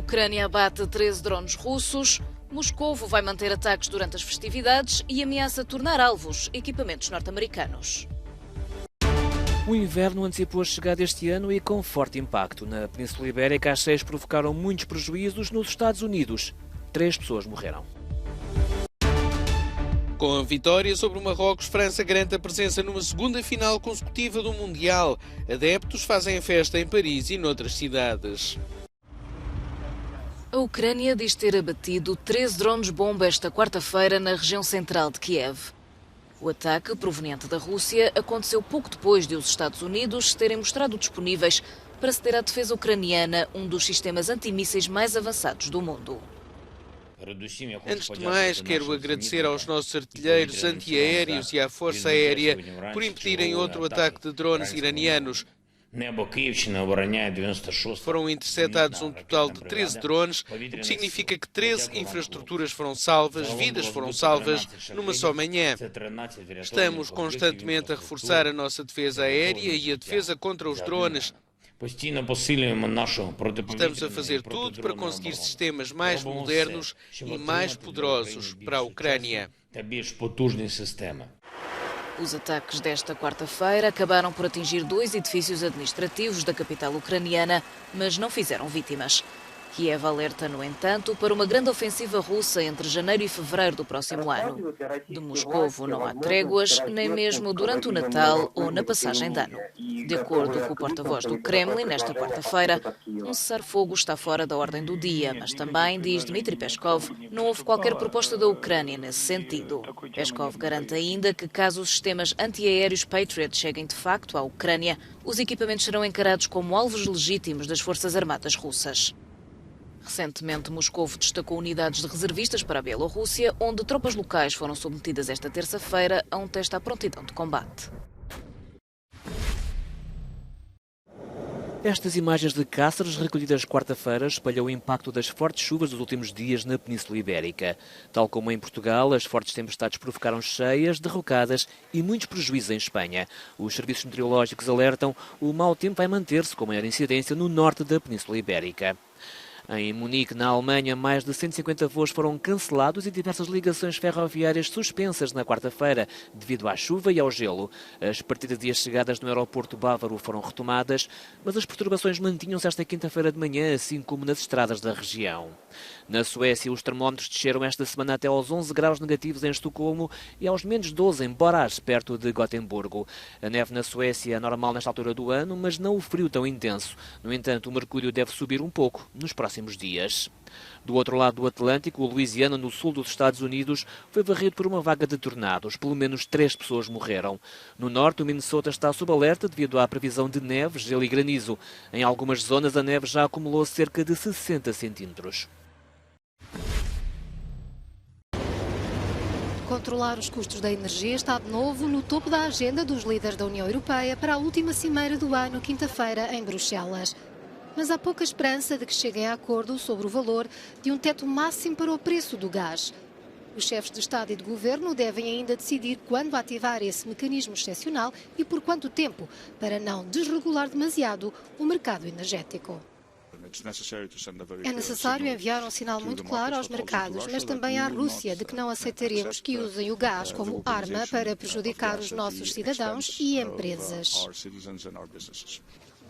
Ucrânia abate 13 drones russos, Moscovo vai manter ataques durante as festividades e ameaça tornar alvos equipamentos norte-americanos. O inverno antecipou a chegada este ano e com forte impacto. Na Península Ibérica, as cheias provocaram muitos prejuízos nos Estados Unidos. 3 pessoas morreram. Com a vitória sobre o Marrocos, França garante a presença numa segunda final consecutiva do Mundial. Adeptos fazem a festa em Paris e noutras cidades. A Ucrânia diz ter abatido 13 drones-bomba esta quarta-feira na região central de Kiev. O ataque, proveniente da Rússia, aconteceu pouco depois de os Estados Unidos se terem mostrado disponíveis para ceder à defesa ucraniana um dos sistemas antimísseis mais avançados do mundo. Antes de mais, quero agradecer aos nossos artilheiros antiaéreos e à Força Aérea por impedirem outro ataque de drones iranianos. Foram interceptados um total de 13 drones, o que significa que 13 infraestruturas foram salvas, vidas foram salvas, numa só manhã. Estamos constantemente a reforçar a nossa defesa aérea e a defesa contra os drones. Estamos a fazer tudo para conseguir sistemas mais modernos e mais poderosos para a Ucrânia. Os ataques desta quarta-feira acabaram por atingir 2 edifícios administrativos da capital ucraniana, mas não fizeram vítimas. Kiev alerta, no entanto, para uma grande ofensiva russa entre janeiro e fevereiro do próximo ano. De Moscovo não há tréguas, nem mesmo durante o Natal ou na passagem de ano. De acordo com o porta-voz do Kremlin, nesta quarta-feira, um cessar-fogo está fora da ordem do dia, mas também, diz Dmitry Peskov, não houve qualquer proposta da Ucrânia nesse sentido. Peskov garante ainda que, caso os sistemas antiaéreos Patriot cheguem de facto à Ucrânia, os equipamentos serão encarados como alvos legítimos das Forças Armadas russas. Recentemente, Moscovo destacou unidades de reservistas para a Bielorrússia, onde tropas locais foram submetidas esta terça-feira a um teste à prontidão de combate. Estas imagens de Cáceres, recolhidas quarta-feira, espalham o impacto das fortes chuvas dos últimos dias na Península Ibérica. Tal como em Portugal, as fortes tempestades provocaram cheias, derrocadas e muitos prejuízos em Espanha. Os serviços meteorológicos alertam o mau tempo vai manter-se com maior incidência no norte da Península Ibérica. Em Munique, na Alemanha, mais de 150 voos foram cancelados e diversas ligações ferroviárias suspensas na quarta-feira, devido à chuva e ao gelo. As partidas e as chegadas no aeroporto bávaro foram retomadas, mas as perturbações mantinham-se esta quinta-feira de manhã, assim como nas estradas da região. Na Suécia, os termómetros desceram esta semana até aos 11 graus negativos em Estocolmo e aos menos 12 em Borås, perto de Gotemburgo. A neve na Suécia é normal nesta altura do ano, mas não o frio tão intenso. No entanto, o mercúrio deve subir um pouco nos próximos dias. Do outro lado do Atlântico, o Louisiana, no sul dos Estados Unidos, foi varrido por uma vaga de tornados. Pelo menos 3 pessoas morreram. No norte, o Minnesota está sob alerta devido à previsão de neve, gelo e granizo. Em algumas zonas, a neve já acumulou cerca de 60 centímetros. Controlar os custos da energia está de novo no topo da agenda dos líderes da União Europeia para a última cimeira do ano, quinta-feira, em Bruxelas. Mas há pouca esperança de que cheguem a acordo sobre o valor de um teto máximo para o preço do gás. Os chefes de Estado e de Governo devem ainda decidir quando ativar esse mecanismo excepcional e por quanto tempo, para não desregular demasiado o mercado energético. É necessário enviar um sinal muito claro aos mercados, mas também à Rússia, de que não aceitaremos que usem o gás como arma para prejudicar os nossos cidadãos e empresas.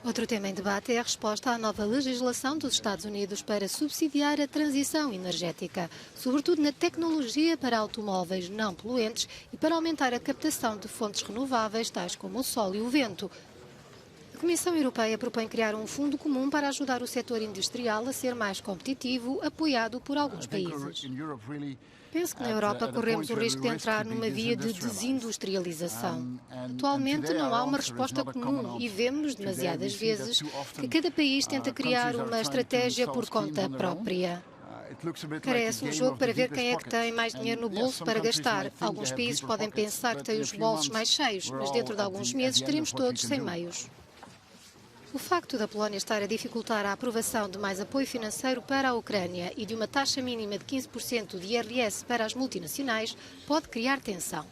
Outro tema em debate é a resposta à nova legislação dos Estados Unidos para subsidiar a transição energética, sobretudo na tecnologia para automóveis não poluentes e para aumentar a captação de fontes renováveis, tais como o sol e o vento. A Comissão Europeia propõe criar um fundo comum para ajudar o setor industrial a ser mais competitivo, apoiado por alguns países. Penso que na Europa corremos o risco de entrar numa via de desindustrialização. Atualmente não há uma resposta comum e vemos demasiadas vezes que cada país tenta criar uma estratégia por conta própria. Parece um jogo para ver quem é que tem mais dinheiro no bolso para gastar. Alguns países podem pensar que têm os bolsos mais cheios, mas dentro de alguns meses teremos todos sem meios. O facto da Polónia estar a dificultar a aprovação de mais apoio financeiro para a Ucrânia e de uma taxa mínima de 15% de IRS para as multinacionais pode criar tensão.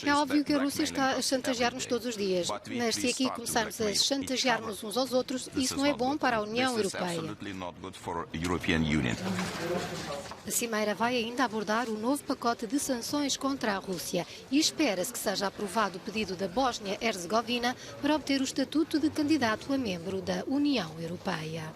É óbvio que a Rússia está a chantagear-nos todos os dias, mas se aqui começarmos a chantagear-nos uns aos outros, isso não é bom para a União Europeia. A Cimeira vai ainda abordar o novo pacote de sanções contra a Rússia e espera-se que seja aprovado o pedido da Bósnia-Herzegovina para obter o estatuto de candidato a membro da União Europeia.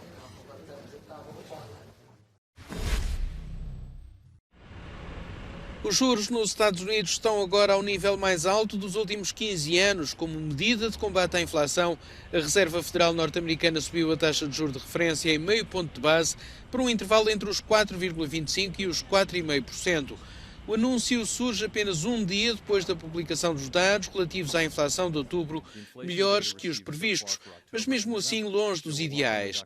Os juros nos Estados Unidos estão agora ao nível mais alto dos últimos 15 anos. Como medida de combate à inflação, a Reserva Federal norte-americana subiu a taxa de juros de referência em meio ponto de base para um intervalo entre os 4,25% e os 4,5%. O anúncio surge apenas um dia depois da publicação dos dados relativos à inflação de outubro, melhores que os previstos, mas mesmo assim longe dos ideais.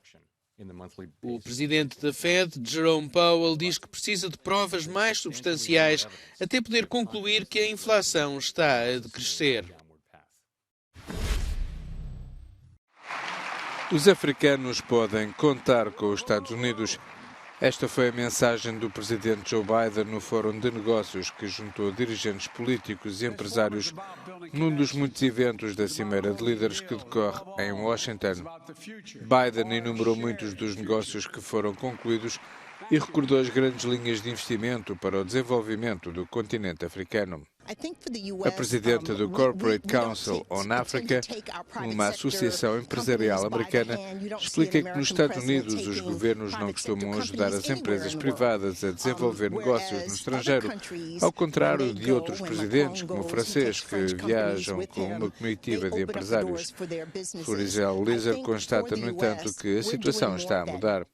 O presidente da Fed, Jerome Powell, diz que precisa de provas mais substanciais até poder concluir que a inflação está a decrescer. Os africanos podem contar com os Estados Unidos. Esta foi a mensagem do presidente Joe Biden no Fórum de Negócios que juntou dirigentes políticos e empresários num dos muitos eventos da Cimeira de Líderes que decorre em Washington. Biden enumerou muitos dos negócios que foram concluídos e recordou as grandes linhas de investimento para o desenvolvimento do continente africano. A presidenta do Corporate Council on Africa, uma associação empresarial americana, explica que nos Estados Unidos os governos não costumam ajudar as empresas privadas a desenvolver negócios no estrangeiro, ao contrário de outros presidentes, como o francês, que viajam com uma comitiva de empresários. Florizel Lizer constata, no entanto, que a situação está a mudar.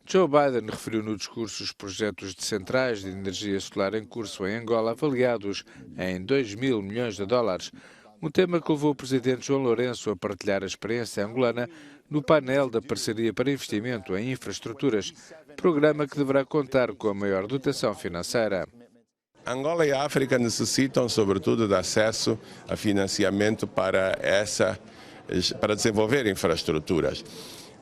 Joe Biden referiu no discurso os projetos de centrais de energia solar em curso em Angola, avaliados em 2 mil milhões de dólares, um tema que levou o presidente João Lourenço a partilhar a experiência angolana no painel da Parceria para Investimento em Infraestruturas, programa que deverá contar com a maior dotação financeira. Angola e a África necessitam, sobretudo, de acesso a financiamento para desenvolver infraestruturas.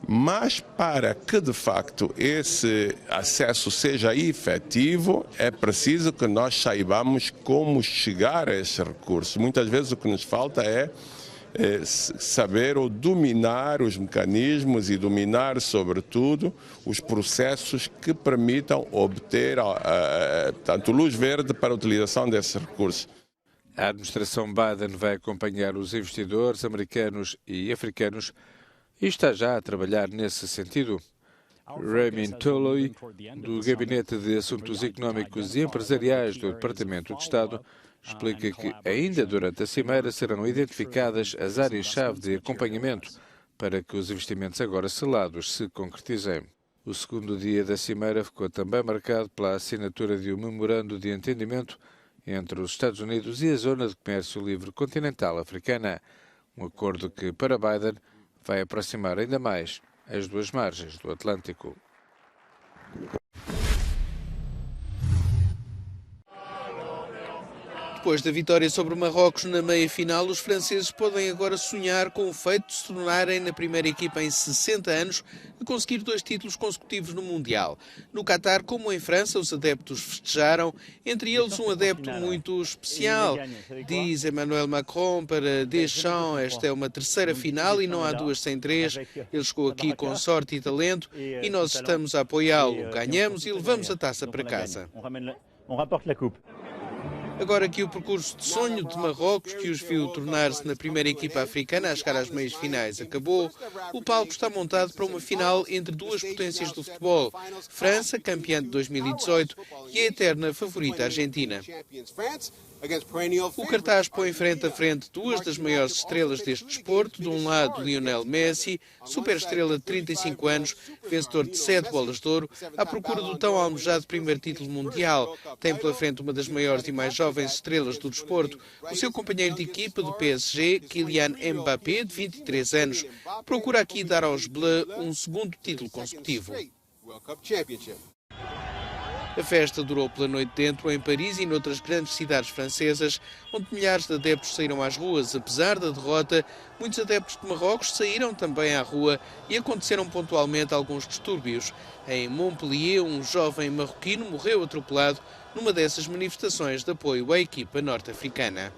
Mas para que, de facto, esse acesso seja efetivo, é preciso que nós saibamos como chegar a esses recursos. Muitas vezes o que nos falta é saber ou dominar os mecanismos e dominar, sobretudo, os processos que permitam obter tanto luz verde para a utilização desses recursos. A administração Biden vai acompanhar os investidores americanos e africanos e está já a trabalhar nesse sentido. Raymond Toloi, do Gabinete de Assuntos Económicos e Empresariais do Departamento de Estado, explica que ainda durante a Cimeira serão identificadas as áreas-chave de acompanhamento para que os investimentos agora selados se concretizem. O segundo dia da Cimeira ficou também marcado pela assinatura de um memorando de entendimento entre os Estados Unidos e a Zona de Comércio Livre Continental Africana, um acordo que, para Biden, vai aproximar ainda mais as duas margens do Atlântico. Depois da vitória sobre o Marrocos na meia-final, os franceses podem agora sonhar com o feito de se tornarem na primeira equipa em 60 anos a conseguir 2 títulos consecutivos no Mundial. No Qatar, como em França, os adeptos festejaram, entre eles um adepto muito especial. Diz Emmanuel Macron para Deschamps, esta é uma terceira final e não há 2 sem 3. Ele chegou aqui com sorte e talento e nós estamos a apoiá-lo. Ganhamos e levamos a taça para casa. Agora que o percurso de sonho de Marrocos, que os viu tornar-se na primeira equipa africana a chegar às meias finais, acabou, o palco está montado para uma final entre 2 potências do futebol, França, campeã de 2018, e a eterna favorita Argentina. O cartaz põe frente a frente 2 das maiores estrelas deste desporto. De um lado, Lionel Messi, superestrela de 35 anos, vencedor de 7 bolas de ouro, à procura do tão almejado primeiro título mundial. Tem pela frente uma das maiores e mais jovens estrelas do desporto, o seu companheiro de equipa do PSG, Kylian Mbappé, de 23 anos. Procura aqui dar aos Bleus um segundo título consecutivo. A festa durou pela noite dentro, em Paris e noutras grandes cidades francesas, onde milhares de adeptos saíram às ruas. Apesar da derrota, muitos adeptos de Marrocos saíram também à rua e aconteceram pontualmente alguns distúrbios. Em Montpellier, um jovem marroquino morreu atropelado numa dessas manifestações de apoio à equipa norte-africana.